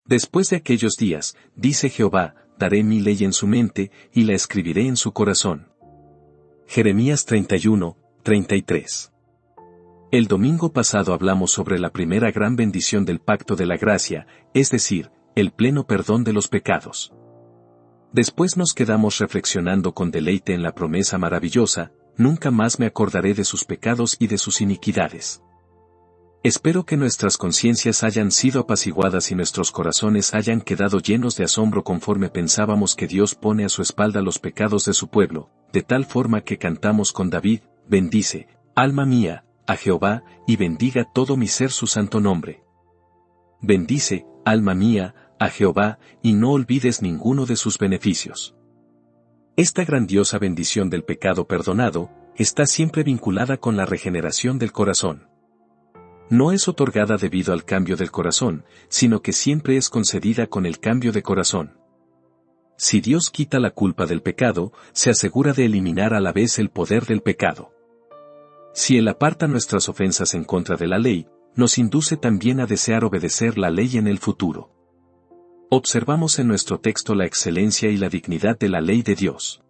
Después de aquellos días, dice Jehová, daré mi ley en su mente, y la escribiré en su corazón. Jeremías 31, 33. El domingo pasado hablamos sobre la primera gran bendición del pacto de la gracia, es decir, el pleno perdón de los pecados. Después nos quedamos reflexionando con deleite en la promesa maravillosa, nunca más me acordaré de sus pecados y de sus iniquidades. Espero que nuestras conciencias hayan sido apaciguadas y nuestros corazones hayan quedado llenos de asombro conforme pensábamos que Dios pone a su espalda los pecados de su pueblo, de tal forma que cantamos con David, bendice, alma mía, a Jehová, y bendiga todo mi ser su santo nombre. Bendice, alma mía, a Jehová, y no olvides ninguno de sus beneficios. Esta grandiosa bendición del pecado perdonado, está siempre vinculada con la regeneración del corazón. No es otorgada debido al cambio del corazón, sino que siempre es concedida con el cambio de corazón. Si Dios quita la culpa del pecado, se asegura de eliminar a la vez el poder del pecado. Si Él aparta nuestras ofensas en contra de la ley, nos induce también a desear obedecer la ley en el futuro. Observamos en nuestro texto la excelencia y la dignidad de la ley de Dios.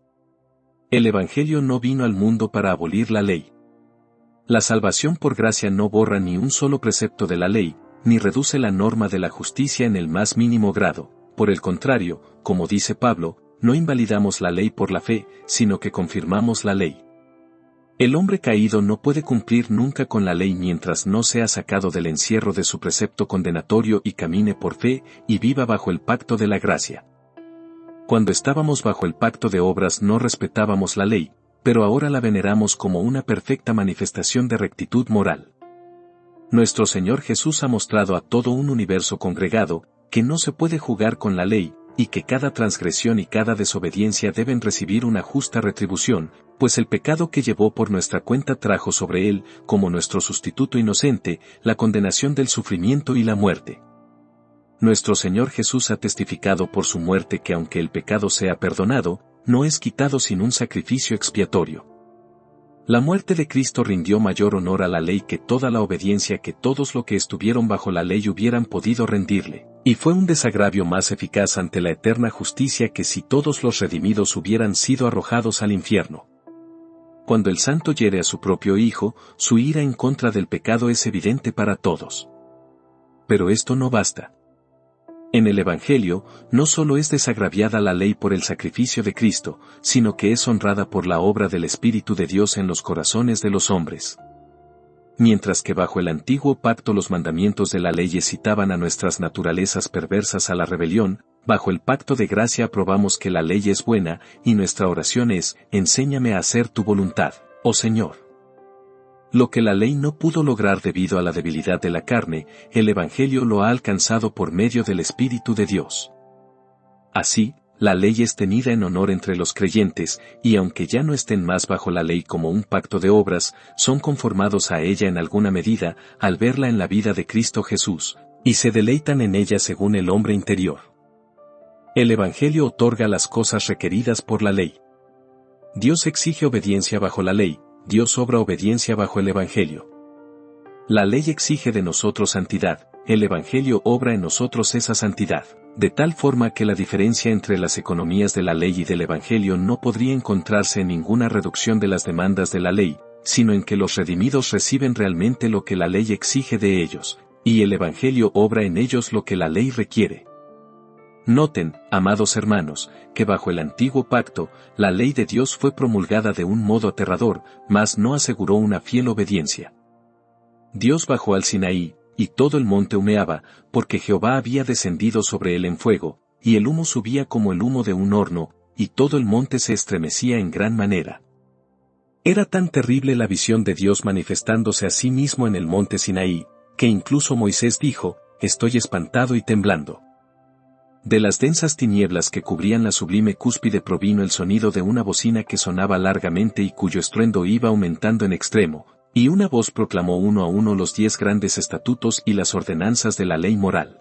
El Evangelio no vino al mundo para abolir la ley. La salvación por gracia no borra ni un solo precepto de la ley, ni reduce la norma de la justicia en el más mínimo grado. Por el contrario, como dice Pablo, no invalidamos la ley por la fe, sino que confirmamos la ley. El hombre caído no puede cumplir nunca con la ley mientras no sea sacado del encierro de su precepto condenatorio y camine por fe y viva bajo el pacto de la gracia. Cuando estábamos bajo el pacto de obras no respetábamos la ley, pero ahora la veneramos como una perfecta manifestación de rectitud moral. Nuestro Señor Jesús ha mostrado a todo un universo congregado, que no se puede jugar con la ley, y que cada transgresión y cada desobediencia deben recibir una justa retribución, pues el pecado que llevó por nuestra cuenta trajo sobre él, como nuestro sustituto inocente, la condenación del sufrimiento y la muerte. Nuestro Señor Jesús ha testificado por su muerte que aunque el pecado sea perdonado, no es quitado sin un sacrificio expiatorio. La muerte de Cristo rindió mayor honor a la ley que toda la obediencia que todos los que estuvieron bajo la ley hubieran podido rendirle, y fue un desagravio más eficaz ante la eterna justicia que si todos los redimidos hubieran sido arrojados al infierno. Cuando el santo hiere a su propio Hijo, su ira en contra del pecado es evidente para todos. Pero esto no basta. En el Evangelio, no solo es desagraviada la ley por el sacrificio de Cristo, sino que es honrada por la obra del Espíritu de Dios en los corazones de los hombres. Mientras que bajo el antiguo pacto los mandamientos de la ley excitaban a nuestras naturalezas perversas a la rebelión, bajo el pacto de gracia aprobamos que la ley es buena, y nuestra oración es, enséñame a hacer tu voluntad, oh Señor. Lo que la ley no pudo lograr debido a la debilidad de la carne, el Evangelio lo ha alcanzado por medio del Espíritu de Dios. Así, la ley es tenida en honor entre los creyentes, y aunque ya no estén más bajo la ley como un pacto de obras, son conformados a ella en alguna medida, al verla en la vida de Cristo Jesús, y se deleitan en ella según el hombre interior. El Evangelio otorga las cosas requeridas por la ley. Dios exige obediencia bajo la ley, Dios obra obediencia bajo el Evangelio. La ley exige de nosotros santidad, el Evangelio obra en nosotros esa santidad, de tal forma que la diferencia entre las economías de la ley y del Evangelio no podría encontrarse en ninguna reducción de las demandas de la ley, sino en que los redimidos reciben realmente lo que la ley exige de ellos, y el Evangelio obra en ellos lo que la ley requiere. Noten, amados hermanos, que bajo el antiguo pacto, la ley de Dios fue promulgada de un modo aterrador, mas no aseguró una fiel obediencia. Dios bajó al Sinaí, y todo el monte humeaba, porque Jehová había descendido sobre él en fuego, y el humo subía como el humo de un horno, y todo el monte se estremecía en gran manera. Era tan terrible la visión de Dios manifestándose a sí mismo en el monte Sinaí, que incluso Moisés dijo, estoy espantado y temblando. De las densas tinieblas que cubrían la sublime cúspide provino el sonido de una bocina que sonaba largamente y cuyo estruendo iba aumentando en extremo, y una voz proclamó uno a uno los 10 grandes estatutos y las ordenanzas de la ley moral.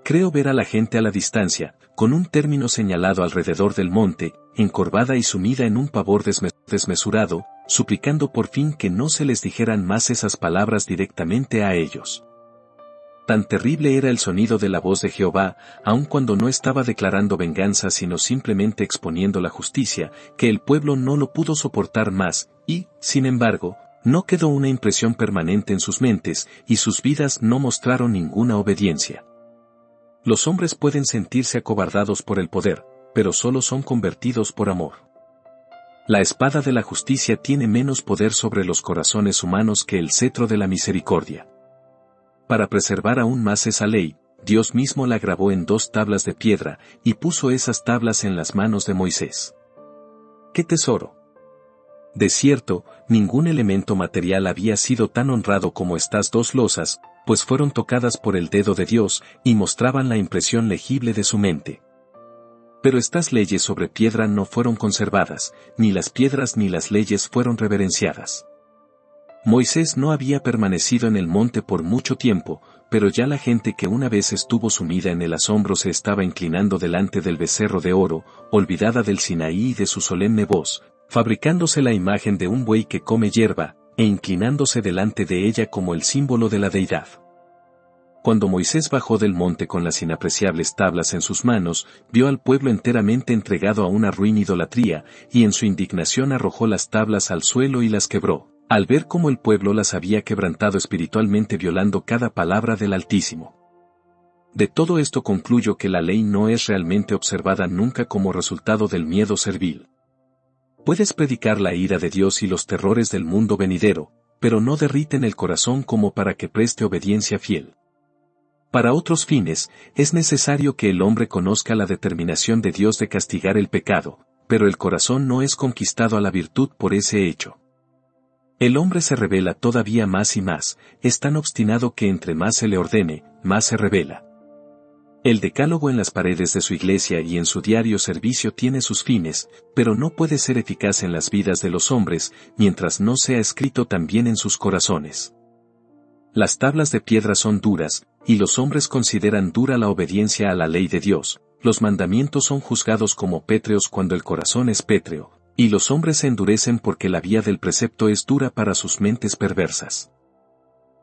Creo ver a la gente a la distancia, con un término señalado alrededor del monte, encorvada y sumida en un pavor desmesurado, suplicando por fin que no se les dijeran más esas palabras directamente a ellos. Tan terrible era el sonido de la voz de Jehová, aun cuando no estaba declarando venganza sino simplemente exponiendo la justicia, que el pueblo no lo pudo soportar más, y, sin embargo, no quedó una impresión permanente en sus mentes, y sus vidas no mostraron ninguna obediencia. Los hombres pueden sentirse acobardados por el poder, pero solo son convertidos por amor. La espada de la justicia tiene menos poder sobre los corazones humanos que el cetro de la misericordia. Para preservar aún más esa ley, Dios mismo la grabó en 2 tablas de piedra, y puso esas tablas en las manos de Moisés. ¡Qué tesoro! De cierto, ningún elemento material había sido tan honrado como estas 2 losas, pues fueron tocadas por el dedo de Dios, y mostraban la impresión legible de su mente. Pero estas leyes sobre piedra no fueron conservadas, ni las piedras ni las leyes fueron reverenciadas. Moisés no había permanecido en el monte por mucho tiempo, pero ya la gente que una vez estuvo sumida en el asombro se estaba inclinando delante del becerro de oro, olvidada del Sinaí y de su solemne voz, fabricándose la imagen de un buey que come hierba, e inclinándose delante de ella como el símbolo de la deidad. Cuando Moisés bajó del monte con las inapreciables tablas en sus manos, vio al pueblo enteramente entregado a una ruin idolatría, y en su indignación arrojó las tablas al suelo y las quebró, al ver cómo el pueblo las había quebrantado espiritualmente violando cada palabra del Altísimo. De todo esto concluyo que la ley no es realmente observada nunca como resultado del miedo servil. Puedes predicar la ira de Dios y los terrores del mundo venidero, pero no derriten el corazón como para que preste obediencia fiel. Para otros fines, es necesario que el hombre conozca la determinación de Dios de castigar el pecado, pero el corazón no es conquistado a la virtud por ese hecho. El hombre se rebela todavía más y más, es tan obstinado que entre más se le ordene, más se rebela. El decálogo en las paredes de su iglesia y en su diario servicio tiene sus fines, pero no puede ser eficaz en las vidas de los hombres, mientras no sea escrito también en sus corazones. Las tablas de piedra son duras, y los hombres consideran dura la obediencia a la ley de Dios. Los mandamientos son juzgados como pétreos cuando el corazón es pétreo, y los hombres se endurecen porque la vía del precepto es dura para sus mentes perversas.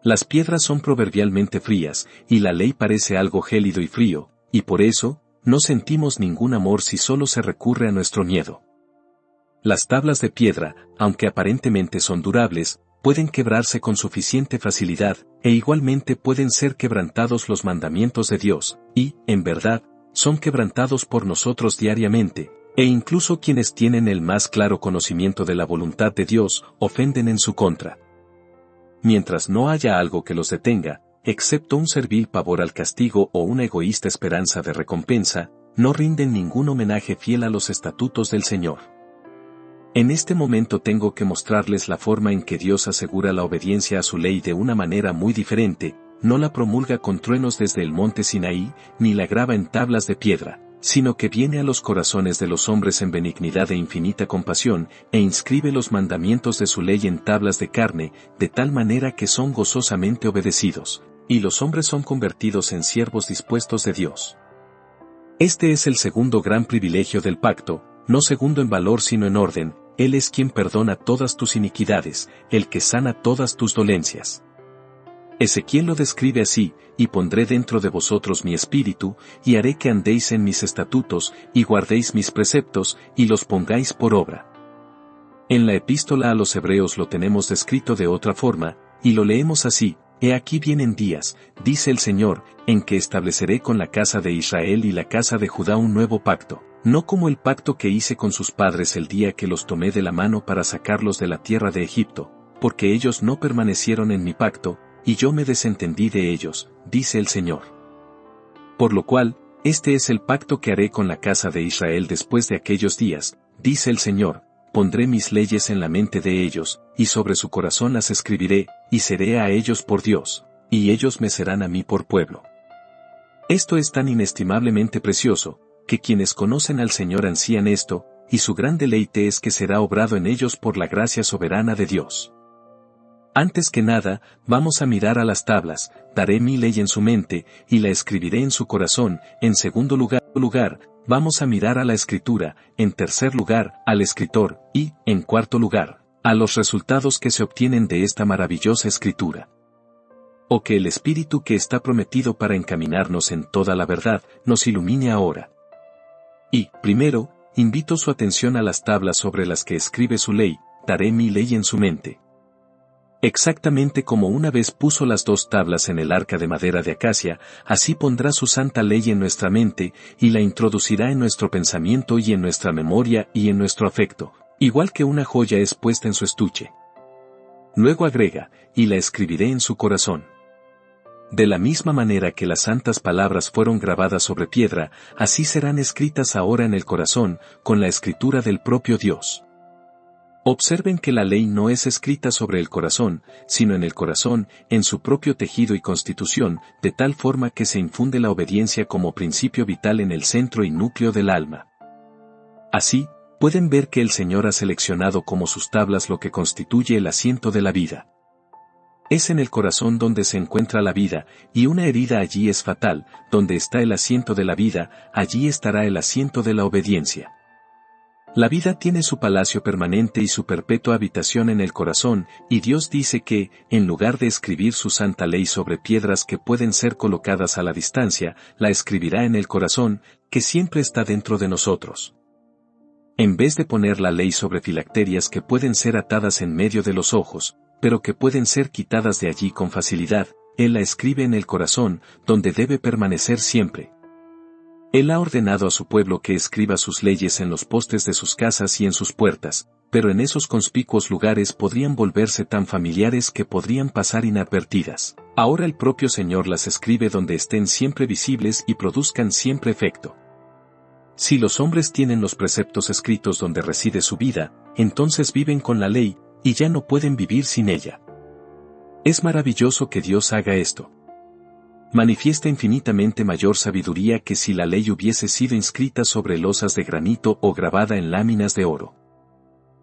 Las piedras son proverbialmente frías, y la ley parece algo gélido y frío, y por eso, no sentimos ningún amor si solo se recurre a nuestro miedo. Las tablas de piedra, aunque aparentemente son durables, pueden quebrarse con suficiente facilidad, e igualmente pueden ser quebrantados los mandamientos de Dios, y, en verdad, son quebrantados por nosotros diariamente, e incluso quienes tienen el más claro conocimiento de la voluntad de Dios, ofenden en su contra. Mientras no haya algo que los detenga, excepto un servil pavor al castigo o una egoísta esperanza de recompensa, no rinden ningún homenaje fiel a los estatutos del Señor. En este momento tengo que mostrarles la forma en que Dios asegura la obediencia a su ley de una manera muy diferente, no la promulga con truenos desde el monte Sinaí, ni la graba en tablas de piedra, sino que viene a los corazones de los hombres en benignidad e infinita compasión, e inscribe los mandamientos de su ley en tablas de carne, de tal manera que son gozosamente obedecidos, y los hombres son convertidos en siervos dispuestos de Dios. Este es el segundo gran privilegio del pacto, no segundo en valor sino en orden. Él es quien perdona todas tus iniquidades, el que sana todas tus dolencias. Ezequiel lo describe así: y pondré dentro de vosotros mi espíritu, y haré que andéis en mis estatutos, y guardéis mis preceptos, y los pongáis por obra. En la epístola a los Hebreos lo tenemos descrito de otra forma, y lo leemos así: He aquí vienen días, dice el Señor, en que estableceré con la casa de Israel y la casa de Judá un nuevo pacto, no como el pacto que hice con sus padres el día que los tomé de la mano para sacarlos de la tierra de Egipto, porque ellos no permanecieron en mi pacto, y yo me desentendí de ellos, dice el Señor. Por lo cual, este es el pacto que haré con la casa de Israel después de aquellos días, dice el Señor: pondré mis leyes en la mente de ellos, y sobre su corazón las escribiré, y seré a ellos por Dios, y ellos me serán a mí por pueblo. Esto es tan inestimablemente precioso, que quienes conocen al Señor ansían esto, y su gran deleite es que será obrado en ellos por la gracia soberana de Dios. Antes que nada, vamos a mirar a las tablas. Daré mi ley en su mente, y la escribiré en su corazón. En segundo lugar, vamos a mirar a la escritura. En tercer lugar, al escritor, y, en cuarto lugar, a los resultados que se obtienen de esta maravillosa escritura. O que el Espíritu que está prometido para encaminarnos en toda la verdad, nos ilumine ahora. Y, primero, invito su atención a las tablas sobre las que escribe su ley, daré mi ley en su mente. Exactamente como una vez puso las 2 tablas en el arca de madera de acacia, así pondrá su santa ley en nuestra mente, y la introducirá en nuestro pensamiento y en nuestra memoria y en nuestro afecto, igual que una joya es puesta en su estuche. Luego agrega, y la escribiré en su corazón. De la misma manera que las santas palabras fueron grabadas sobre piedra, así serán escritas ahora en el corazón, con la escritura del propio Dios. Observen que la ley no es escrita sobre el corazón, sino en el corazón, en su propio tejido y constitución, de tal forma que se infunde la obediencia como principio vital en el centro y núcleo del alma. Así, pueden ver que el Señor ha seleccionado como sus tablas lo que constituye el asiento de la vida. Es en el corazón donde se encuentra la vida, y una herida allí es fatal, donde está el asiento de la vida, allí estará el asiento de la obediencia. La vida tiene su palacio permanente y su perpetua habitación en el corazón, y Dios dice que, en lugar de escribir su santa ley sobre piedras que pueden ser colocadas a la distancia, la escribirá en el corazón, que siempre está dentro de nosotros. En vez de poner la ley sobre filacterias que pueden ser atadas en medio de los ojos, pero que pueden ser quitadas de allí con facilidad, Él la escribe en el corazón, donde debe permanecer siempre. Él ha ordenado a su pueblo que escriba sus leyes en los postes de sus casas y en sus puertas, pero en esos conspicuos lugares podrían volverse tan familiares que podrían pasar inadvertidas. Ahora el propio Señor las escribe donde estén siempre visibles y produzcan siempre efecto. Si los hombres tienen los preceptos escritos donde reside su vida, entonces viven con la ley, y ya no pueden vivir sin ella. Es maravilloso que Dios haga esto. Manifiesta infinitamente mayor sabiduría que si la ley hubiese sido inscrita sobre losas de granito o grabada en láminas de oro.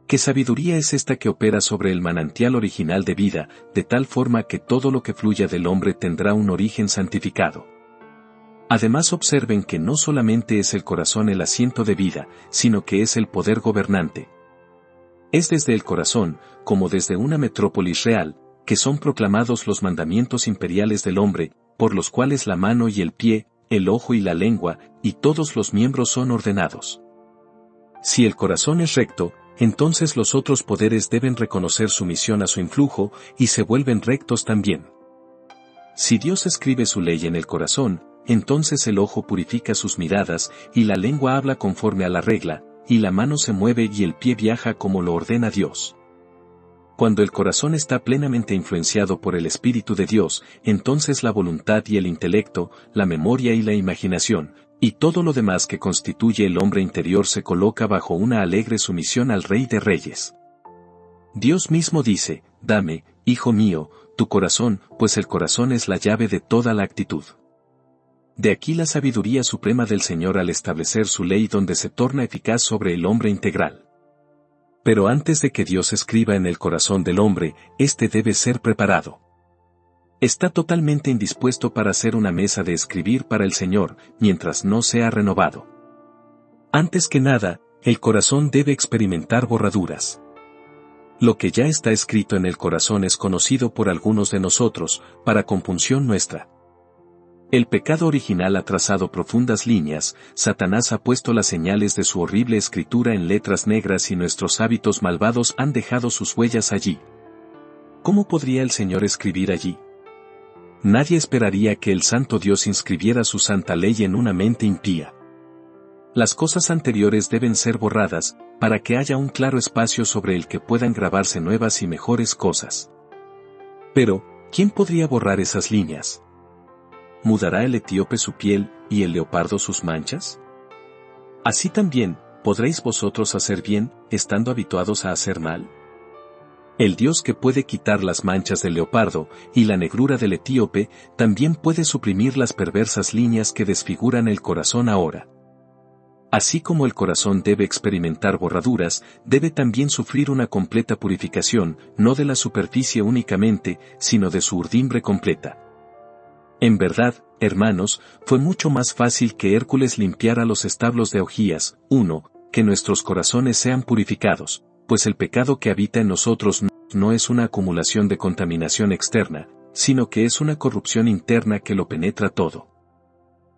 ¿Qué sabiduría es esta que opera sobre el manantial original de vida, de tal forma que todo lo que fluya del hombre tendrá un origen santificado? Además observen que no solamente es el corazón el asiento de vida, sino que es el poder gobernante. Es desde el corazón, como desde una metrópolis real, que son proclamados los mandamientos imperiales del hombre, por los cuales la mano y el pie, el ojo y la lengua, y todos los miembros son ordenados. Si el corazón es recto, entonces los otros poderes deben reconocer sumisión a su influjo, y se vuelven rectos también. Si Dios escribe su ley en el corazón, entonces el ojo purifica sus miradas, y la lengua habla conforme a la regla, y la mano se mueve y el pie viaja como lo ordena Dios. Cuando el corazón está plenamente influenciado por el Espíritu de Dios, entonces la voluntad y el intelecto, la memoria y la imaginación, y todo lo demás que constituye el hombre interior se coloca bajo una alegre sumisión al Rey de Reyes. Dios mismo dice, dame, hijo mío, tu corazón, pues el corazón es la llave de toda la actitud. De aquí la sabiduría suprema del Señor al establecer su ley donde se torna eficaz sobre el hombre integral. Pero antes de que Dios escriba en el corazón del hombre, éste debe ser preparado. Está totalmente indispuesto para hacer una mesa de escribir para el Señor, mientras no sea renovado. Antes que nada, el corazón debe experimentar borraduras. Lo que ya está escrito en el corazón es conocido por algunos de nosotros, para compunción nuestra. El pecado original ha trazado profundas líneas, Satanás ha puesto las señales de su horrible escritura en letras negras y nuestros hábitos malvados han dejado sus huellas allí. ¿Cómo podría el Señor escribir allí? Nadie esperaría que el Santo Dios inscribiera su santa ley en una mente impía. Las cosas anteriores deben ser borradas, para que haya un claro espacio sobre el que puedan grabarse nuevas y mejores cosas. Pero, ¿quién podría borrar esas líneas? ¿Mudará el etíope su piel, y el leopardo sus manchas? Así también, ¿podréis vosotros hacer bien, estando habituados a hacer mal? El Dios que puede quitar las manchas del leopardo, y la negrura del etíope, también puede suprimir las perversas líneas que desfiguran el corazón ahora. Así como el corazón debe experimentar borraduras, debe también sufrir una completa purificación, no de la superficie únicamente, sino de su urdimbre completa. En verdad, hermanos, fue mucho más fácil que Hércules limpiara los establos de Ogías, 1, que nuestros corazones sean purificados, pues el pecado que habita en nosotros no es una acumulación de contaminación externa, sino que es una corrupción interna que lo penetra todo.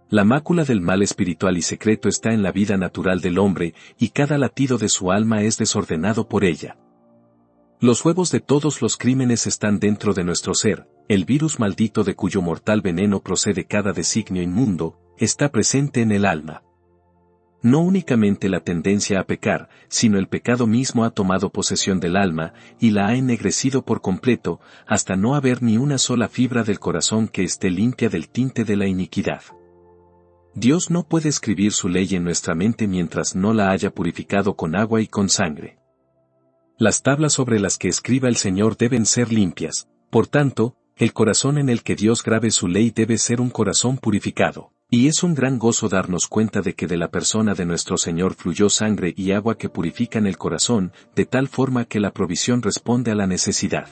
La mácula del mal espiritual y secreto está en la vida natural del hombre, y cada latido de su alma es desordenado por ella. Los huevos de todos los crímenes están dentro de nuestro ser, el virus maldito de cuyo mortal veneno procede cada designio inmundo, está presente en el alma. No únicamente la tendencia a pecar, sino el pecado mismo ha tomado posesión del alma, y la ha ennegrecido por completo, hasta no haber ni una sola fibra del corazón que esté limpia del tinte de la iniquidad. Dios no puede escribir su ley en nuestra mente mientras no la haya purificado con agua y con sangre. Las tablas sobre las que escriba el Señor deben ser limpias, por tanto, el corazón en el que Dios grabe su ley debe ser un corazón purificado, y es un gran gozo darnos cuenta de que de la persona de nuestro Señor fluyó sangre y agua que purifican el corazón, de tal forma que la provisión responde a la necesidad.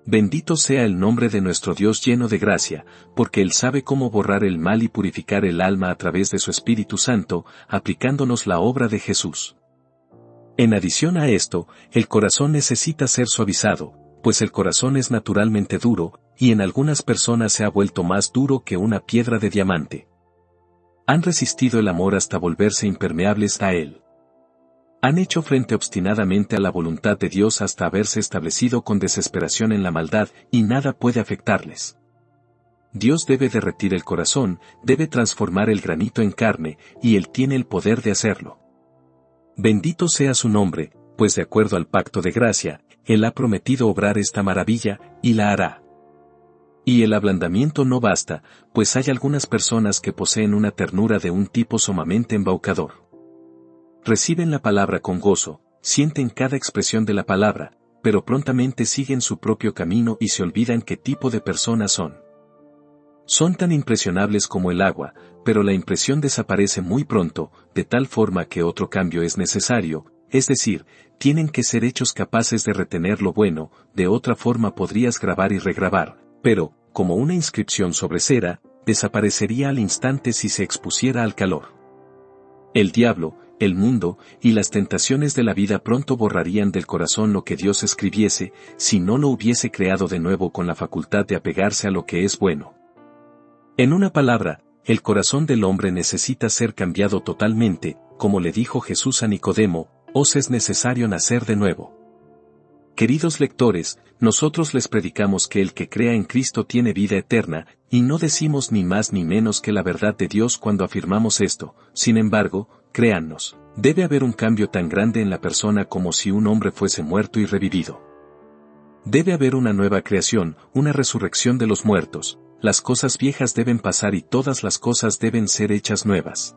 Bendito sea el nombre de nuestro Dios lleno de gracia, porque Él sabe cómo borrar el mal y purificar el alma a través de su Espíritu Santo, aplicándonos la obra de Jesús. En adición a esto, el corazón necesita ser suavizado, pues el corazón es naturalmente duro, y en algunas personas se ha vuelto más duro que una piedra de diamante. Han resistido el amor hasta volverse impermeables a él. Han hecho frente obstinadamente a la voluntad de Dios hasta haberse establecido con desesperación en la maldad, y nada puede afectarles. Dios debe derretir el corazón, debe transformar el granito en carne, y Él tiene el poder de hacerlo. Bendito sea su nombre, pues de acuerdo al pacto de gracia, Él ha prometido obrar esta maravilla, y la hará. Y el ablandamiento no basta, pues hay algunas personas que poseen una ternura de un tipo sumamente embaucador. Reciben la palabra con gozo, sienten cada expresión de la palabra, pero prontamente siguen su propio camino y se olvidan qué tipo de personas son. Son tan impresionables como el agua, pero la impresión desaparece muy pronto, de tal forma que otro cambio es necesario, es decir, tienen que ser hechos capaces de retener lo bueno, de otra forma podrías grabar y regrabar, pero, como una inscripción sobre cera, desaparecería al instante si se expusiera al calor. El diablo, el mundo, y las tentaciones de la vida pronto borrarían del corazón lo que Dios escribiese, si no lo hubiese creado de nuevo con la facultad de apegarse a lo que es bueno. En una palabra, el corazón del hombre necesita ser cambiado totalmente, como le dijo Jesús a Nicodemo, os es necesario nacer de nuevo. Queridos lectores, nosotros les predicamos que el que crea en Cristo tiene vida eterna, y no decimos ni más ni menos que la verdad de Dios cuando afirmamos esto. Sin embargo, créannos, debe haber un cambio tan grande en la persona como si un hombre fuese muerto y revivido. Debe haber una nueva creación, una resurrección de los muertos. Las cosas viejas deben pasar y todas las cosas deben ser hechas nuevas.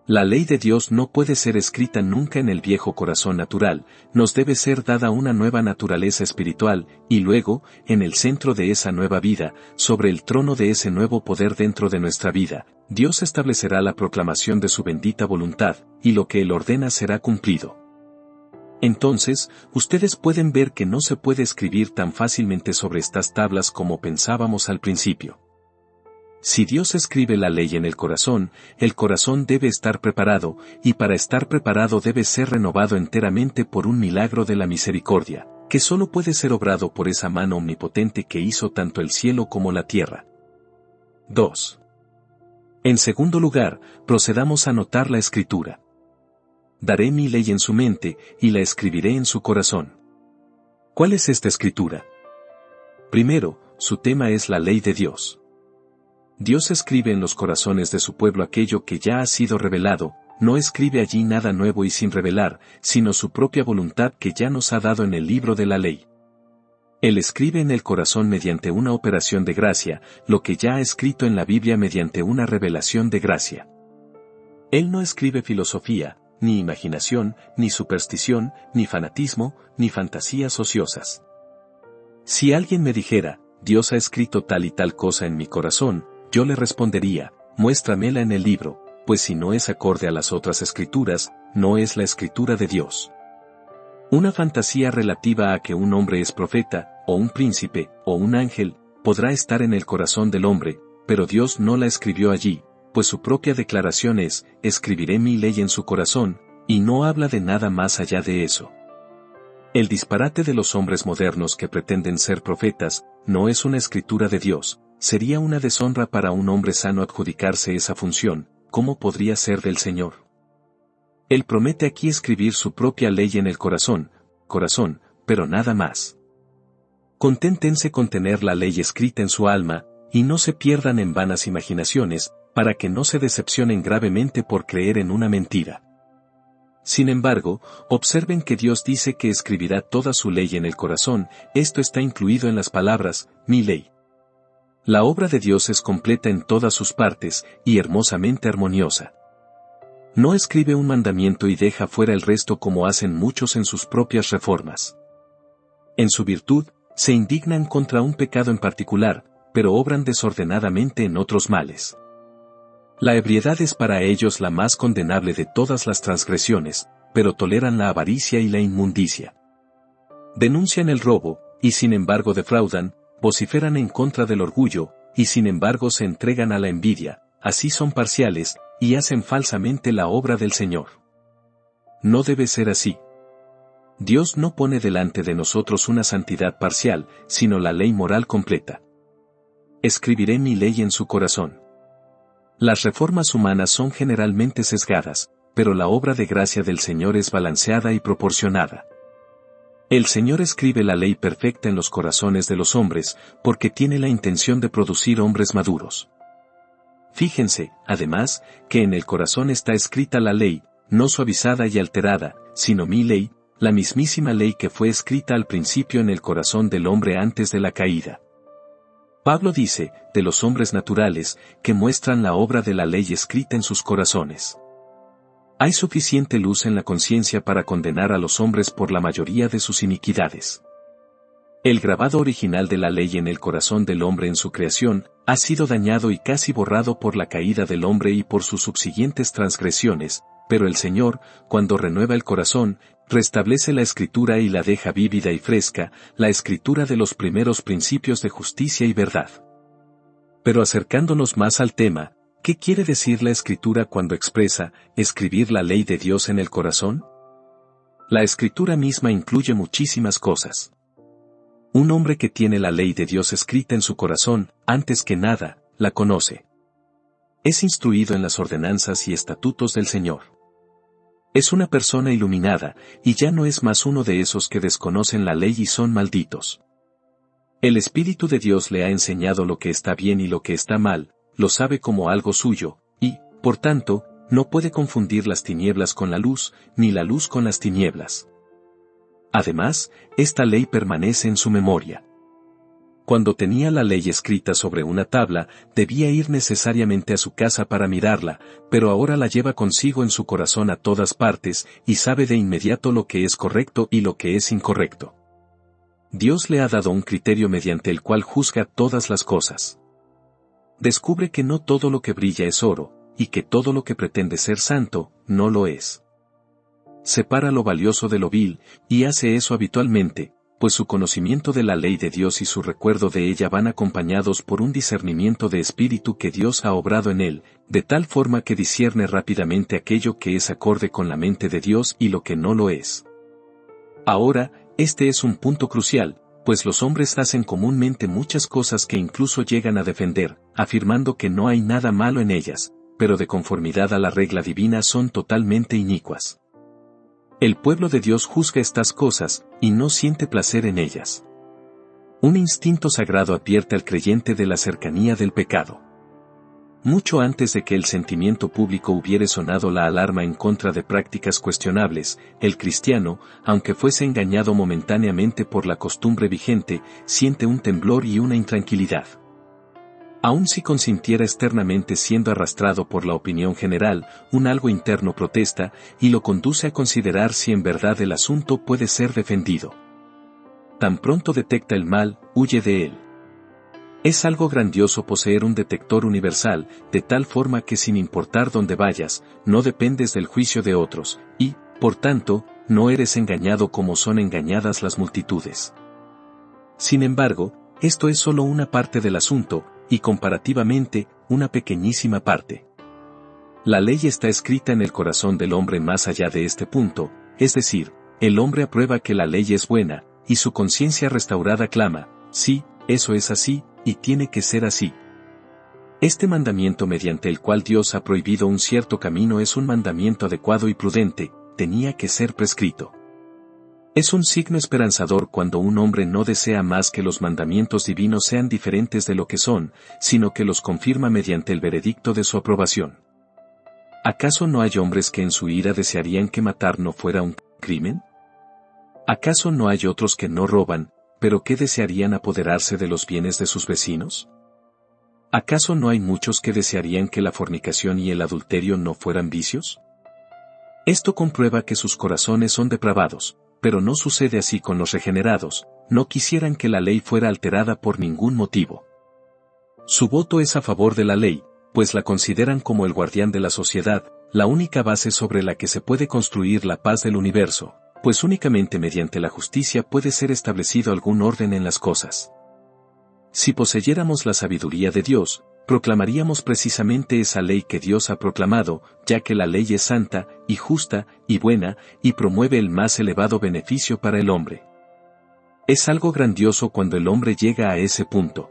La ley de Dios no puede ser escrita nunca en el viejo corazón natural, nos debe ser dada una nueva naturaleza espiritual, y luego, en el centro de esa nueva vida, sobre el trono de ese nuevo poder dentro de nuestra vida, Dios establecerá la proclamación de su bendita voluntad, y lo que Él ordena será cumplido. Entonces, ustedes pueden ver que no se puede escribir tan fácilmente sobre estas tablas como pensábamos al principio. Si Dios escribe la ley en el corazón debe estar preparado, y para estar preparado debe ser renovado enteramente por un milagro de la misericordia, que solo puede ser obrado por esa mano omnipotente que hizo tanto el cielo como la tierra. 2. En segundo lugar, procedamos a notar la escritura. Daré mi ley en su mente, y la escribiré en su corazón. ¿Cuál es esta escritura? Primero, su tema es la ley de Dios. Dios escribe en los corazones de su pueblo aquello que ya ha sido revelado, no escribe allí nada nuevo y sin revelar, sino su propia voluntad que ya nos ha dado en el libro de la ley. Él escribe en el corazón mediante una operación de gracia, lo que ya ha escrito en la Biblia mediante una revelación de gracia. Él no escribe filosofía, ni imaginación, ni superstición, ni fanatismo, ni fantasías ociosas. Si alguien me dijera, Dios ha escrito tal y tal cosa en mi corazón, yo le respondería, muéstramela en el libro, pues si no es acorde a las otras escrituras, no es la escritura de Dios. Una fantasía relativa a que un hombre es profeta, o un príncipe, o un ángel, podrá estar en el corazón del hombre, pero Dios no la escribió allí, pues su propia declaración es, escribiré mi ley en su corazón, y no habla de nada más allá de eso. El disparate de los hombres modernos que pretenden ser profetas, no es una escritura de Dios, sería una deshonra para un hombre sano adjudicarse esa función, ¿cómo podría ser del Señor? Él promete aquí escribir su propia ley en el corazón, pero nada más. Conténtense con tener la ley escrita en su alma, y no se pierdan en vanas imaginaciones, para que no se decepcionen gravemente por creer en una mentira. Sin embargo, observen que Dios dice que escribirá toda su ley en el corazón, esto está incluido en las palabras, mi ley. La obra de Dios es completa en todas sus partes, y hermosamente armoniosa. No escribe un mandamiento y deja fuera el resto como hacen muchos en sus propias reformas. En su virtud, se indignan contra un pecado en particular, pero obran desordenadamente en otros males. La ebriedad es para ellos la más condenable de todas las transgresiones, pero toleran la avaricia y la inmundicia. Denuncian el robo, y sin embargo defraudan, vociferan en contra del orgullo, y sin embargo se entregan a la envidia, así son parciales, y hacen falsamente la obra del Señor. No debe ser así. Dios no pone delante de nosotros una santidad parcial, sino la ley moral completa. Escribiré mi ley en su corazón. Las reformas humanas son generalmente sesgadas, pero la obra de gracia del Señor es balanceada y proporcionada. El Señor escribe la ley perfecta en los corazones de los hombres, porque tiene la intención de producir hombres maduros. Fíjense, además, que en el corazón está escrita la ley, no suavizada y alterada, sino mi ley, la mismísima ley que fue escrita al principio en el corazón del hombre antes de la caída. Pablo dice, de los hombres naturales, que muestran la obra de la ley escrita en sus corazones. Hay suficiente luz en la conciencia para condenar a los hombres por la mayoría de sus iniquidades. El grabado original de la ley en el corazón del hombre en su creación, ha sido dañado y casi borrado por la caída del hombre y por sus subsiguientes transgresiones, pero el Señor, cuando renueva el corazón, restablece la escritura y la deja vívida y fresca, la escritura de los primeros principios de justicia y verdad. Pero acercándonos más al tema, ¿qué quiere decir la escritura cuando expresa, escribir la ley de Dios en el corazón? La escritura misma incluye muchísimas cosas. Un hombre que tiene la ley de Dios escrita en su corazón, antes que nada, la conoce. Es instruido en las ordenanzas y estatutos del Señor. Es una persona iluminada, y ya no es más uno de esos que desconocen la ley y son malditos. El Espíritu de Dios le ha enseñado lo que está bien y lo que está mal, lo sabe como algo suyo, y, por tanto, no puede confundir las tinieblas con la luz, ni la luz con las tinieblas. Además, esta ley permanece en su memoria. Cuando tenía la ley escrita sobre una tabla, debía ir necesariamente a su casa para mirarla, pero ahora la lleva consigo en su corazón a todas partes, y sabe de inmediato lo que es correcto y lo que es incorrecto. Dios le ha dado un criterio mediante el cual juzga todas las cosas. Descubre que no todo lo que brilla es oro, y que todo lo que pretende ser santo, no lo es. Separa lo valioso de lo vil, y hace eso habitualmente, pues su conocimiento de la ley de Dios y su recuerdo de ella van acompañados por un discernimiento de espíritu que Dios ha obrado en él, de tal forma que discierne rápidamente aquello que es acorde con la mente de Dios y lo que no lo es. Ahora, este es un punto crucial, pues los hombres hacen comúnmente muchas cosas que incluso llegan a defender, afirmando que no hay nada malo en ellas, pero de conformidad a la regla divina son totalmente inicuas. El pueblo de Dios juzga estas cosas, y no siente placer en ellas. Un instinto sagrado advierte al creyente de la cercanía del pecado. Mucho antes de que el sentimiento público hubiere sonado la alarma en contra de prácticas cuestionables, el cristiano, aunque fuese engañado momentáneamente por la costumbre vigente, siente un temblor y una intranquilidad. Aun si consintiera externamente siendo arrastrado por la opinión general, un algo interno protesta, y lo conduce a considerar si en verdad el asunto puede ser defendido. Tan pronto detecta el mal, huye de él. Es algo grandioso poseer un detector universal, de tal forma que sin importar dónde vayas, no dependes del juicio de otros, y, por tanto, no eres engañado como son engañadas las multitudes. Sin embargo, esto es solo una parte del asunto, y comparativamente, una pequeñísima parte. La ley está escrita en el corazón del hombre más allá de este punto, es decir, el hombre aprueba que la ley es buena, y su conciencia restaurada clama, sí, eso es así, y tiene que ser así. Este mandamiento mediante el cual Dios ha prohibido un cierto camino es un mandamiento adecuado y prudente, tenía que ser prescrito. Es un signo esperanzador cuando un hombre no desea más que los mandamientos divinos sean diferentes de lo que son, sino que los confirma mediante el veredicto de su aprobación. ¿Acaso no hay hombres que en su ira desearían que matar no fuera un crimen? ¿Acaso no hay otros que no roban, pero que desearían apoderarse de los bienes de sus vecinos? ¿Acaso no hay muchos que desearían que la fornicación y el adulterio no fueran vicios? Esto comprueba que sus corazones son depravados, pero no sucede así con los regenerados, no quisieran que la ley fuera alterada por ningún motivo. Su voto es a favor de la ley, pues la consideran como el guardián de la sociedad, la única base sobre la que se puede construir la paz del universo, pues únicamente mediante la justicia puede ser establecido algún orden en las cosas. Si poseyéramos la sabiduría de Dios, proclamaríamos precisamente esa ley que Dios ha proclamado, ya que la ley es santa, y justa, y buena, y promueve el más elevado beneficio para el hombre. Es algo grandioso cuando el hombre llega a ese punto.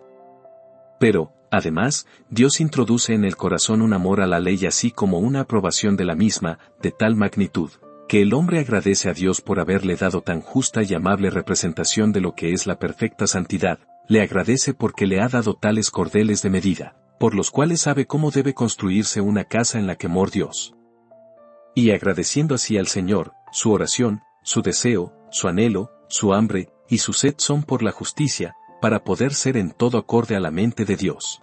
Pero, además, Dios introduce en el corazón un amor a la ley así como una aprobación de la misma, de tal magnitud, que el hombre agradece a Dios por haberle dado tan justa y amable representación de lo que es la perfecta santidad, le agradece porque le ha dado tales cordeles de medida, por los cuales sabe cómo debe construirse una casa en la que mora Dios. Y agradeciendo así al Señor, su oración, su deseo, su anhelo, su hambre y su sed son por la justicia, para poder ser en todo acorde a la mente de Dios.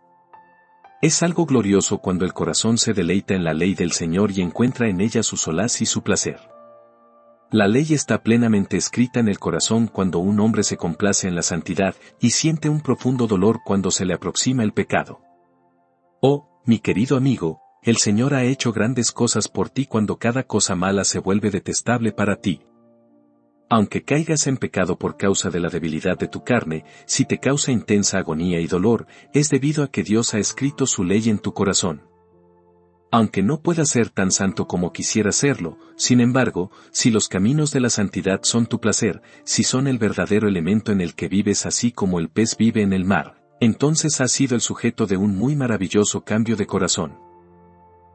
Es algo glorioso cuando el corazón se deleita en la ley del Señor y encuentra en ella su solaz y su placer. La ley está plenamente escrita en el corazón cuando un hombre se complace en la santidad y siente un profundo dolor cuando se le aproxima el pecado. Oh, mi querido amigo, el Señor ha hecho grandes cosas por ti cuando cada cosa mala se vuelve detestable para ti. Aunque caigas en pecado por causa de la debilidad de tu carne, si te causa intensa agonía y dolor, es debido a que Dios ha escrito su ley en tu corazón. Aunque no puedas ser tan santo como quisieras serlo, sin embargo, si los caminos de la santidad son tu placer, si son el verdadero elemento en el que vives así como el pez vive en el mar, entonces has sido el sujeto de un muy maravilloso cambio de corazón.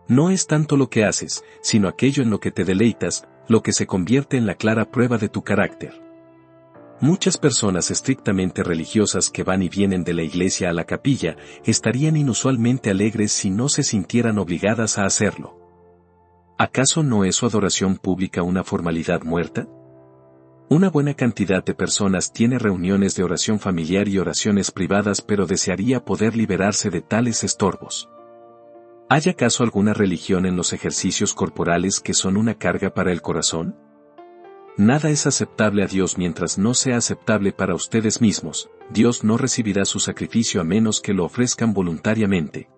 No es tanto lo que haces, sino aquello en lo que te deleitas, lo que se convierte en la clara prueba de tu carácter. Muchas personas estrictamente religiosas que van y vienen de la iglesia a la capilla, estarían inusualmente alegres si no se sintieran obligadas a hacerlo. ¿Acaso no es su adoración pública una formalidad muerta? Una buena cantidad de personas tiene reuniones de oración familiar y oraciones privadas, pero desearía poder liberarse de tales estorbos. ¿Hay acaso alguna religión en los ejercicios corporales que son una carga para el corazón? Nada es aceptable a Dios mientras no sea aceptable para ustedes mismos. Dios no recibirá su sacrificio a menos que lo ofrezcan voluntariamente.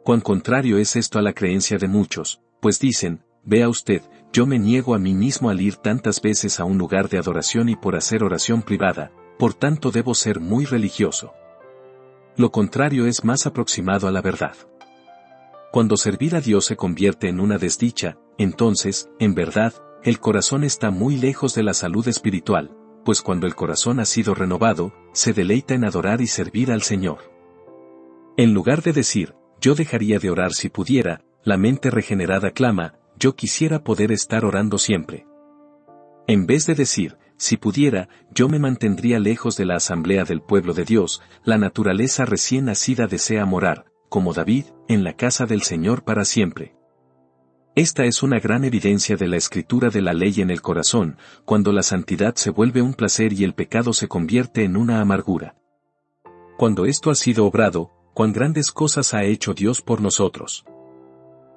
Cuán contrario es esto a la creencia de muchos, pues dicen, vea usted, yo me niego a mí mismo al ir tantas veces a un lugar de adoración y por hacer oración privada, por tanto debo ser muy religioso. Lo contrario es más aproximado a la verdad. Cuando servir a Dios se convierte en una desdicha, entonces, en verdad, el corazón está muy lejos de la salud espiritual, pues cuando el corazón ha sido renovado, se deleita en adorar y servir al Señor. En lugar de decir, yo dejaría de orar si pudiera, la mente regenerada clama, yo quisiera poder estar orando siempre. En vez de decir, si pudiera, yo me mantendría lejos de la asamblea del pueblo de Dios, la naturaleza recién nacida desea morar, como David, en la casa del Señor para siempre. Esta es una gran evidencia de la escritura de la ley en el corazón, cuando la santidad se vuelve un placer y el pecado se convierte en una amargura. Cuando esto ha sido obrado, cuán grandes cosas ha hecho Dios por nosotros.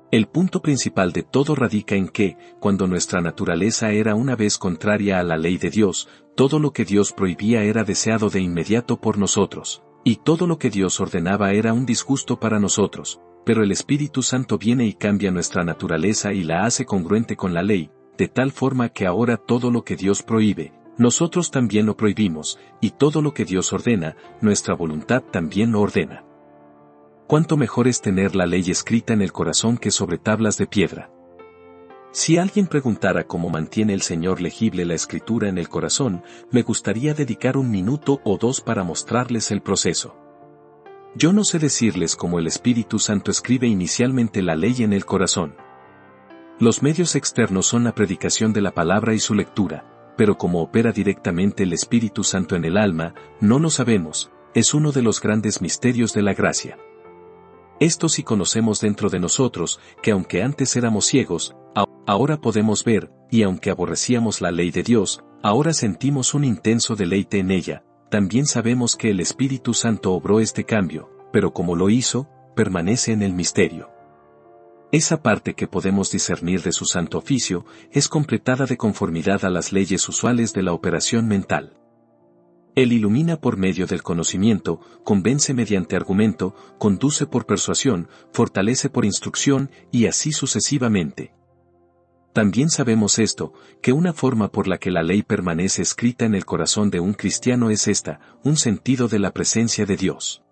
El punto principal de todo radica en que, cuando nuestra naturaleza era una vez contraria a la ley de Dios, todo lo que Dios prohibía era deseado de inmediato por nosotros, y todo lo que Dios ordenaba era un disgusto para nosotros. Pero el Espíritu Santo viene y cambia nuestra naturaleza y la hace congruente con la ley, de tal forma que ahora todo lo que Dios prohíbe, nosotros también lo prohibimos, y todo lo que Dios ordena, nuestra voluntad también lo ordena. Cuánto mejor es tener la ley escrita en el corazón que sobre tablas de piedra. Si alguien preguntara cómo mantiene el Señor legible la Escritura en el corazón, me gustaría dedicar 1 o 2 para mostrarles el proceso. Yo no sé decirles cómo el Espíritu Santo escribe inicialmente la ley en el corazón. Los medios externos son la predicación de la palabra y su lectura, pero cómo opera directamente el Espíritu Santo en el alma, no lo sabemos, es uno de los grandes misterios de la gracia. Esto sí conocemos dentro de nosotros, que aunque antes éramos ciegos, ahora podemos ver, y aunque aborrecíamos la ley de Dios, ahora sentimos un intenso deleite en ella. También sabemos que el Espíritu Santo obró este cambio, pero como lo hizo, permanece en el misterio. Esa parte que podemos discernir de su santo oficio, es completada de conformidad a las leyes usuales de la operación mental. Él ilumina por medio del conocimiento, convence mediante argumento, conduce por persuasión, fortalece por instrucción, y así sucesivamente. También sabemos esto, que una forma por la que la ley permanece escrita en el corazón de un cristiano es esta, un sentido de la presencia de Dios.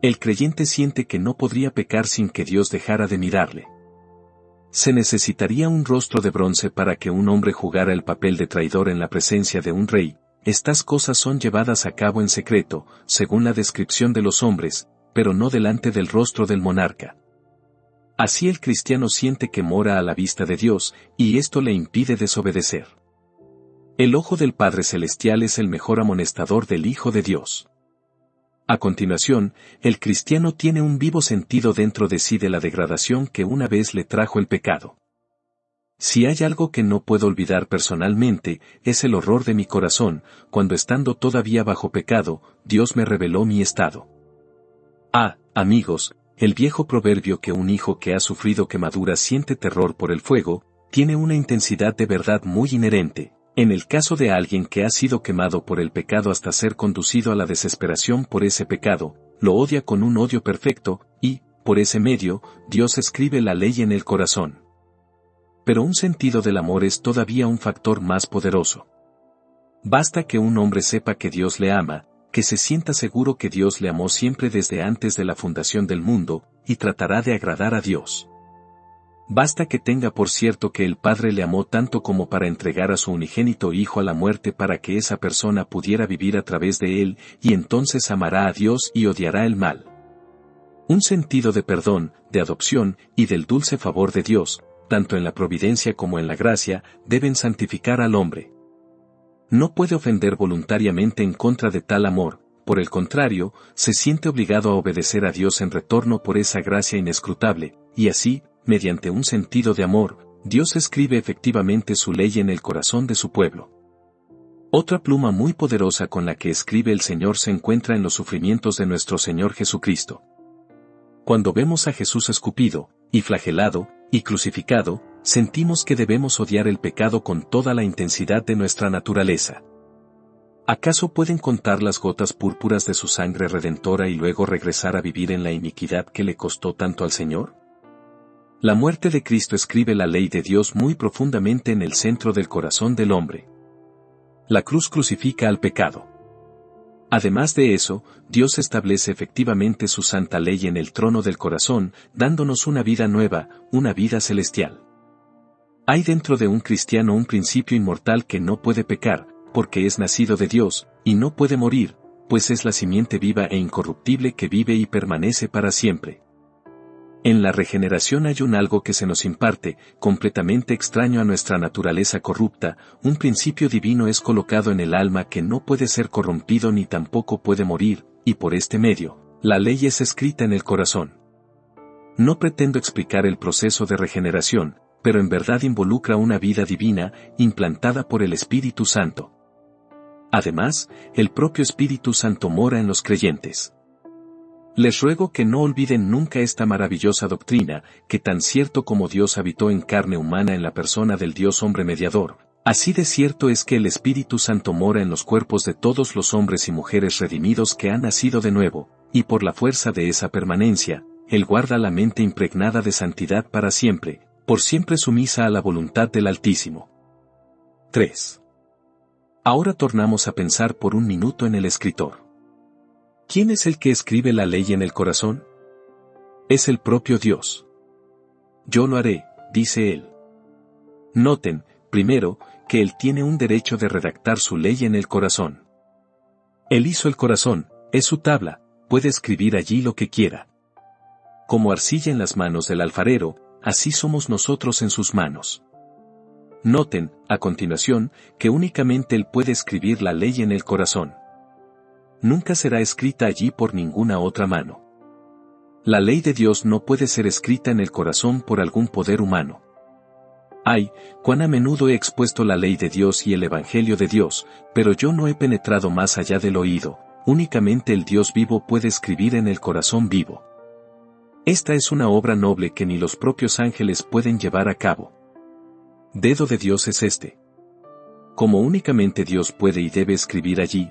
El creyente siente que no podría pecar sin que Dios dejara de mirarle. Se necesitaría un rostro de bronce para que un hombre jugara el papel de traidor en la presencia de un rey. Estas cosas son llevadas a cabo en secreto, según la descripción de los hombres, pero no delante del rostro del monarca. Así el cristiano siente que mora a la vista de Dios, y esto le impide desobedecer. El ojo del Padre Celestial es el mejor amonestador del Hijo de Dios. A continuación, el cristiano tiene un vivo sentido dentro de sí de la degradación que una vez le trajo el pecado. Si hay algo que no puedo olvidar personalmente, es el horror de mi corazón, cuando estando todavía bajo pecado, Dios me reveló mi estado. Amigos, el viejo proverbio que un hijo que ha sufrido quemaduras siente terror por el fuego, tiene una intensidad de verdad muy inherente. En el caso de alguien que ha sido quemado por el pecado hasta ser conducido a la desesperación por ese pecado, lo odia con un odio perfecto, y, por ese medio, Dios escribe la ley en el corazón. Pero un sentido del amor es todavía un factor más poderoso. Basta que un hombre sepa que Dios le ama, que se sienta seguro que Dios le amó siempre desde antes de la fundación del mundo, y tratará de agradar a Dios. Basta que tenga por cierto que el Padre le amó tanto como para entregar a su unigénito Hijo a la muerte para que esa persona pudiera vivir a través de él, y entonces amará a Dios y odiará el mal. Un sentido de perdón, de adopción, y del dulce favor de Dios, tanto en la providencia como en la gracia, deben santificar al hombre. No puede ofender voluntariamente en contra de tal amor, por el contrario, se siente obligado a obedecer a Dios en retorno por esa gracia inescrutable, y así, mediante un sentido de amor, Dios escribe efectivamente su ley en el corazón de su pueblo. Otra pluma muy poderosa con la que escribe el Señor se encuentra en los sufrimientos de nuestro Señor Jesucristo. Cuando vemos a Jesús escupido, y flagelado, y crucificado, sentimos que debemos odiar el pecado con toda la intensidad de nuestra naturaleza. ¿Acaso pueden contar las gotas púrpuras de su sangre redentora y luego regresar a vivir en la iniquidad que le costó tanto al Señor? La muerte de Cristo escribe la ley de Dios muy profundamente en el centro del corazón del hombre. La cruz crucifica al pecado. Además de eso, Dios establece efectivamente su santa ley en el trono del corazón, dándonos una vida nueva, una vida celestial. Hay dentro de un cristiano un principio inmortal que no puede pecar, porque es nacido de Dios, y no puede morir, pues es la simiente viva e incorruptible que vive y permanece para siempre. En la regeneración hay un algo que se nos imparte, completamente extraño a nuestra naturaleza corrupta, un principio divino es colocado en el alma que no puede ser corrompido ni tampoco puede morir, y por este medio, la ley es escrita en el corazón. No pretendo explicar el proceso de regeneración, pero en verdad involucra una vida divina, implantada por el Espíritu Santo. Además, el propio Espíritu Santo mora en los creyentes. Les ruego que no olviden nunca esta maravillosa doctrina, que tan cierto como Dios habitó en carne humana en la persona del Dios hombre mediador, así de cierto es que el Espíritu Santo mora en los cuerpos de todos los hombres y mujeres redimidos que han nacido de nuevo, y por la fuerza de esa permanencia, Él guarda la mente impregnada de santidad para siempre, por siempre sumisa a la voluntad del Altísimo. 3. Ahora tornamos a pensar por un minuto en el escritor. ¿Quién es el que escribe la ley en el corazón? Es el propio Dios. Yo lo haré, dice él. Noten, primero, que Él tiene un derecho de redactar su ley en el corazón. Él hizo el corazón, es su tabla, puede escribir allí lo que quiera. Como arcilla en las manos del alfarero, así somos nosotros en sus manos. Noten, a continuación, que únicamente Él puede escribir la ley en el corazón. Nunca será escrita allí por ninguna otra mano. La ley de Dios no puede ser escrita en el corazón por algún poder humano. Ay, cuán a menudo he expuesto la ley de Dios y el Evangelio de Dios, pero yo no he penetrado más allá del oído, únicamente el Dios vivo puede escribir en el corazón vivo. Esta es una obra noble que ni los propios ángeles pueden llevar a cabo. Dedo de Dios es este. Como únicamente Dios puede y debe escribir allí,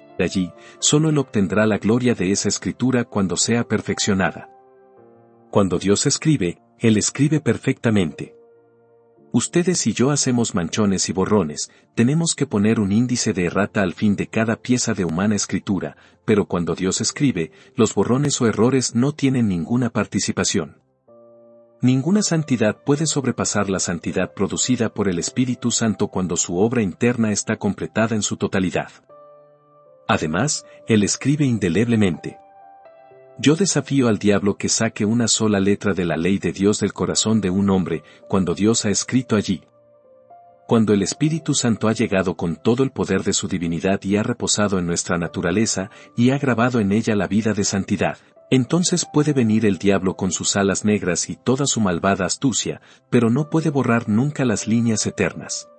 solo Él obtendrá la gloria de esa escritura cuando sea perfeccionada. Cuando Dios escribe, Él escribe perfectamente. Ustedes y yo hacemos manchones y borrones, tenemos que poner un índice de errata al fin de cada pieza de humana escritura, pero cuando Dios escribe, los borrones o errores no tienen ninguna participación. Ninguna santidad puede sobrepasar la santidad producida por el Espíritu Santo cuando su obra interna está completada en su totalidad. Además, Él escribe indeleblemente. Yo desafío al diablo que saque una sola letra de la ley de Dios del corazón de un hombre, cuando Dios ha escrito allí. Cuando el Espíritu Santo ha llegado con todo el poder de su divinidad y ha reposado en nuestra naturaleza, y ha grabado en ella la vida de santidad, entonces puede venir el diablo con sus alas negras y toda su malvada astucia, pero no puede borrar nunca las líneas eternas.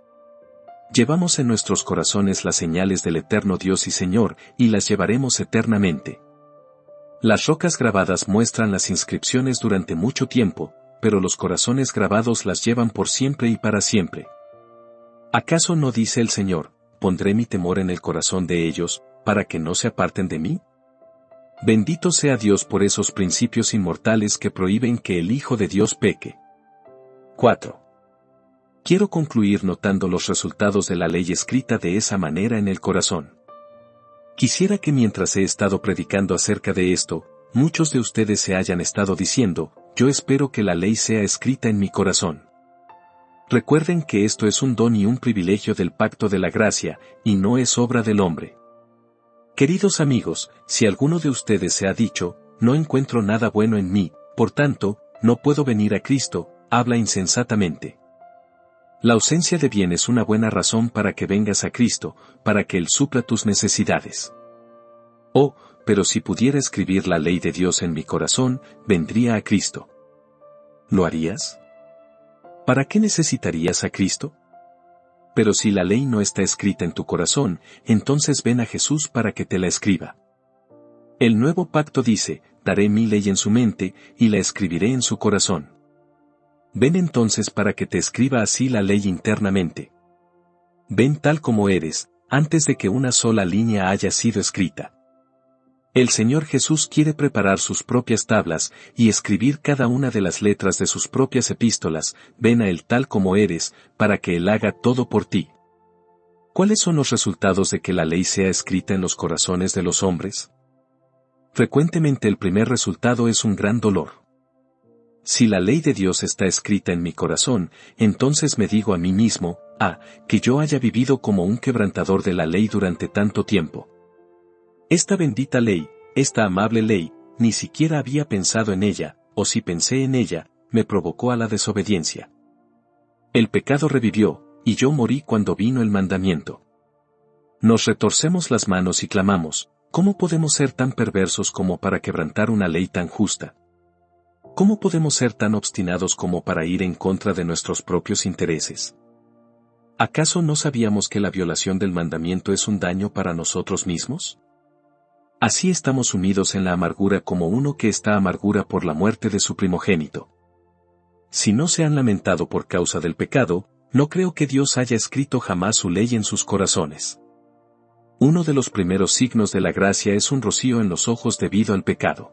Llevamos en nuestros corazones las señales del eterno Dios y Señor, y las llevaremos eternamente. Las rocas grabadas muestran las inscripciones durante mucho tiempo, pero los corazones grabados las llevan por siempre y para siempre. ¿Acaso no dice el Señor, pondré mi temor en el corazón de ellos, para que no se aparten de mí? Bendito sea Dios por esos principios inmortales que prohíben que el Hijo de Dios peque. 4. Quiero concluir notando los resultados de la ley escrita de esa manera en el corazón. Quisiera que mientras he estado predicando acerca de esto, muchos de ustedes se hayan estado diciendo, yo espero que la ley sea escrita en mi corazón. Recuerden que esto es un don y un privilegio del pacto de la gracia, y no es obra del hombre. Queridos amigos, si alguno de ustedes se ha dicho, no encuentro nada bueno en mí, por tanto, no puedo venir a Cristo, habla insensatamente. La ausencia de bien es una buena razón para que vengas a Cristo, para que Él supla tus necesidades. Oh, pero si pudiera escribir la ley de Dios en mi corazón, vendría a Cristo. ¿Lo harías? ¿Para qué necesitarías a Cristo? Pero si la ley no está escrita en tu corazón, entonces ven a Jesús para que te la escriba. El nuevo pacto dice, daré mi ley en su mente, y la escribiré en su corazón. Ven entonces para que te escriba así la ley internamente. Ven tal como eres, antes de que una sola línea haya sido escrita. El Señor Jesús quiere preparar sus propias tablas y escribir cada una de las letras de sus propias epístolas, ven a Él tal como eres, para que Él haga todo por ti. ¿Cuáles son los resultados de que la ley sea escrita en los corazones de los hombres? Frecuentemente el primer resultado es un gran dolor. Si la ley de Dios está escrita en mi corazón, entonces me digo a mí mismo, que yo haya vivido como un quebrantador de la ley durante tanto tiempo. Esta bendita ley, esta amable ley, ni siquiera había pensado en ella, o si pensé en ella, me provocó a la desobediencia. El pecado revivió, y yo morí cuando vino el mandamiento. Nos retorcemos las manos y clamamos, ¿cómo podemos ser tan perversos como para quebrantar una ley tan justa? ¿Cómo podemos ser tan obstinados como para ir en contra de nuestros propios intereses? ¿Acaso no sabíamos que la violación del mandamiento es un daño para nosotros mismos? Así estamos sumidos en la amargura como uno que está amargura por la muerte de su primogénito. Si no se han lamentado por causa del pecado, no creo que Dios haya escrito jamás su ley en sus corazones. Uno de los primeros signos de la gracia es un rocío en los ojos debido al pecado.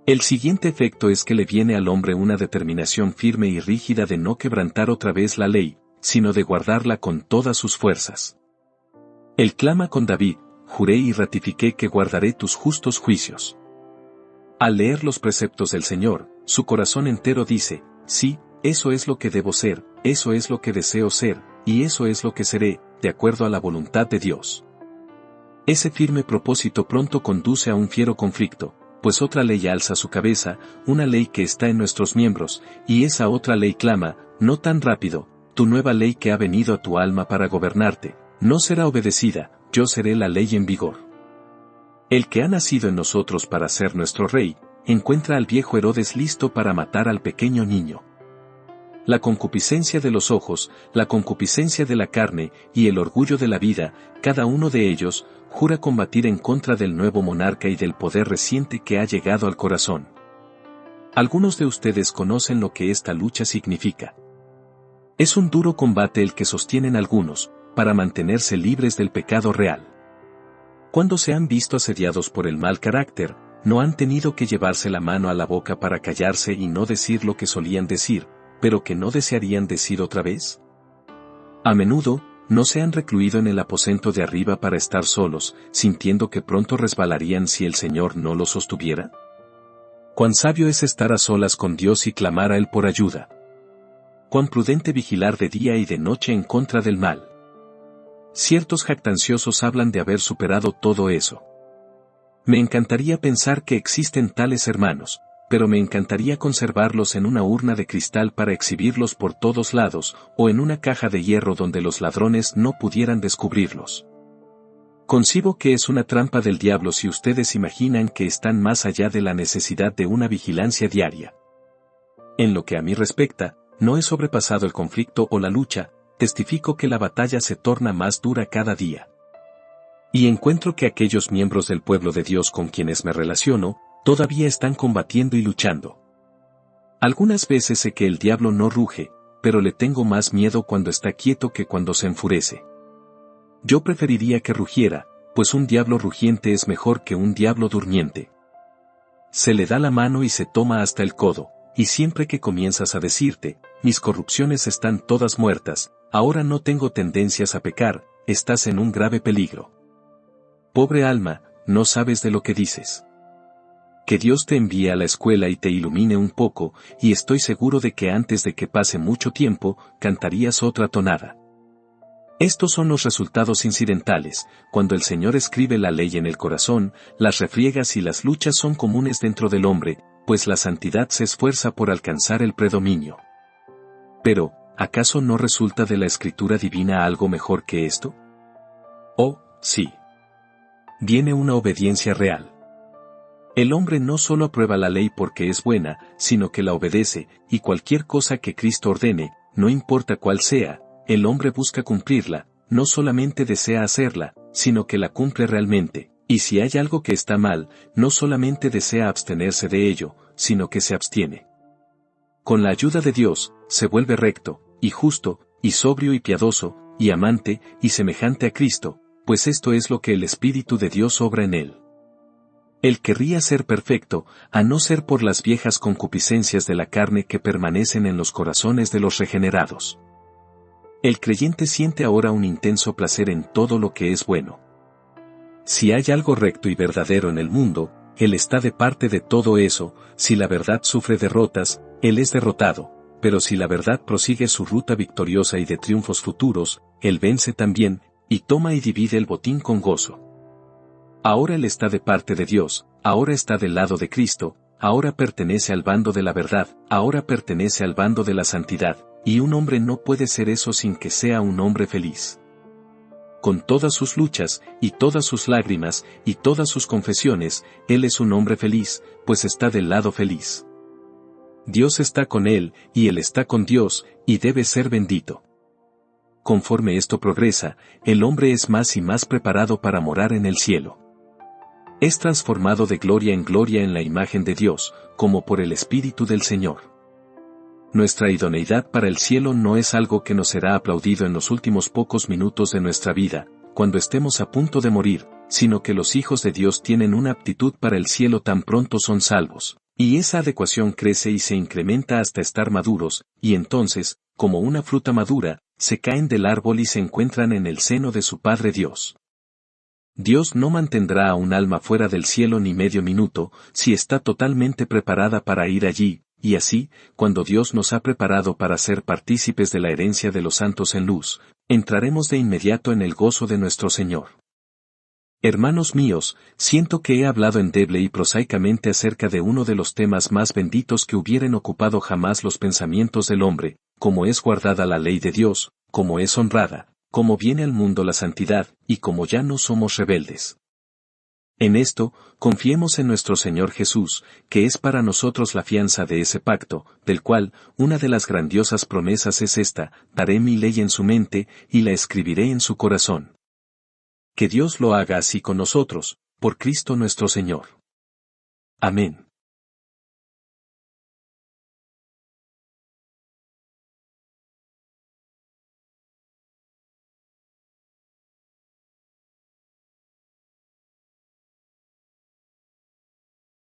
El siguiente efecto es que le viene al hombre una determinación firme y rígida de no quebrantar otra vez la ley, sino de guardarla con todas sus fuerzas. Él clama con David, juré y ratifiqué que guardaré tus justos juicios. Al leer los preceptos del Señor, su corazón entero dice, sí, eso es lo que debo ser, eso es lo que deseo ser, y eso es lo que seré, de acuerdo a la voluntad de Dios. Ese firme propósito pronto conduce a un fiero conflicto, pues otra ley alza su cabeza, una ley que está en nuestros miembros, y esa otra ley clama, no tan rápido, tu nueva ley que ha venido a tu alma para gobernarte, no será obedecida, yo seré la ley en vigor. El que ha nacido en nosotros para ser nuestro rey, encuentra al viejo Herodes listo para matar al pequeño niño. La concupiscencia de los ojos, la concupiscencia de la carne y el orgullo de la vida, cada uno de ellos, jura combatir en contra del nuevo monarca y del poder reciente que ha llegado al corazón. Algunos de ustedes conocen lo que esta lucha significa. Es un duro combate el que sostienen algunos, para mantenerse libres del pecado real. Cuando se han visto asediados por el mal carácter, no han tenido que llevarse la mano a la boca para callarse y no decir lo que solían decir, pero que no desearían decir otra vez. A menudo, no se han recluido en el aposento de arriba para estar solos, sintiendo que pronto resbalarían si el Señor no los sostuviera. Cuán sabio es estar a solas con Dios y clamar a Él por ayuda. Cuán prudente vigilar de día y de noche en contra del mal. Ciertos jactanciosos hablan de haber superado todo eso. Me encantaría pensar que existen tales hermanos, pero me encantaría conservarlos en una urna de cristal para exhibirlos por todos lados, o en una caja de hierro donde los ladrones no pudieran descubrirlos. Concibo que es una trampa del diablo si ustedes imaginan que están más allá de la necesidad de una vigilancia diaria. En lo que a mí respecta, no he sobrepasado el conflicto o la lucha, testifico que la batalla se torna más dura cada día. Y encuentro que aquellos miembros del pueblo de Dios con quienes me relaciono, todavía están combatiendo y luchando. Algunas veces sé que el diablo no ruge, pero le tengo más miedo cuando está quieto que cuando se enfurece. Yo preferiría que rugiera, pues un diablo rugiente es mejor que un diablo durmiente. Se le da la mano y se toma hasta el codo, y siempre que comienzas a decirte, mis corrupciones están todas muertas, ahora no tengo tendencias a pecar, estás en un grave peligro. Pobre alma, no sabes de lo que dices. Que Dios te envíe a la escuela y te ilumine un poco, y estoy seguro de que antes de que pase mucho tiempo, cantarías otra tonada. Estos son los resultados incidentales, cuando el Señor escribe la ley en el corazón, las refriegas y las luchas son comunes dentro del hombre, pues la santidad se esfuerza por alcanzar el predominio. Pero, ¿acaso no resulta de la Escritura divina algo mejor que esto? Oh, sí. Viene una obediencia real. El hombre no solo aprueba la ley porque es buena, sino que la obedece, y cualquier cosa que Cristo ordene, no importa cuál sea, el hombre busca cumplirla, no solamente desea hacerla, sino que la cumple realmente, y si hay algo que está mal, no solamente desea abstenerse de ello, sino que se abstiene. Con la ayuda de Dios, se vuelve recto, y justo, y sobrio y piadoso, y amante, y semejante a Cristo, pues esto es lo que el Espíritu de Dios obra en él. Él querría ser perfecto, a no ser por las viejas concupiscencias de la carne que permanecen en los corazones de los regenerados. El creyente siente ahora un intenso placer en todo lo que es bueno. Si hay algo recto y verdadero en el mundo, Él está de parte de todo eso, si la verdad sufre derrotas, Él es derrotado, pero si la verdad prosigue su ruta victoriosa y de triunfos futuros, Él vence también, y toma y divide el botín con gozo. Ahora Él está de parte de Dios, ahora está del lado de Cristo, ahora pertenece al bando de la verdad, ahora pertenece al bando de la santidad, y un hombre no puede ser eso sin que sea un hombre feliz. Con todas sus luchas, y todas sus lágrimas, y todas sus confesiones, Él es un hombre feliz, pues está del lado feliz. Dios está con Él, y Él está con Dios, y debe ser bendito. Conforme esto progresa, el hombre es más y más preparado para morar en el cielo. Es transformado de gloria en la imagen de Dios, como por el Espíritu del Señor. Nuestra idoneidad para el cielo no es algo que nos será aplaudido en los últimos pocos minutos de nuestra vida, cuando estemos a punto de morir, sino que los hijos de Dios tienen una aptitud para el cielo tan pronto son salvos, y esa adecuación crece y se incrementa hasta estar maduros, y entonces, como una fruta madura, se caen del árbol y se encuentran en el seno de su Padre Dios. Dios no mantendrá a un alma fuera del cielo ni medio minuto, si está totalmente preparada para ir allí, y así, cuando Dios nos ha preparado para ser partícipes de la herencia de los santos en luz, entraremos de inmediato en el gozo de nuestro Señor. Hermanos míos, siento que he hablado endeble y prosaicamente acerca de uno de los temas más benditos que hubieren ocupado jamás los pensamientos del hombre, como es guardada la ley de Dios, como es honrada, como viene al mundo la santidad, y como ya no somos rebeldes. En esto, confiemos en nuestro Señor Jesús, que es para nosotros la fianza de ese pacto, del cual, una de las grandiosas promesas es esta: daré mi ley en su mente, y la escribiré en su corazón. Que Dios lo haga así con nosotros, por Cristo nuestro Señor. Amén.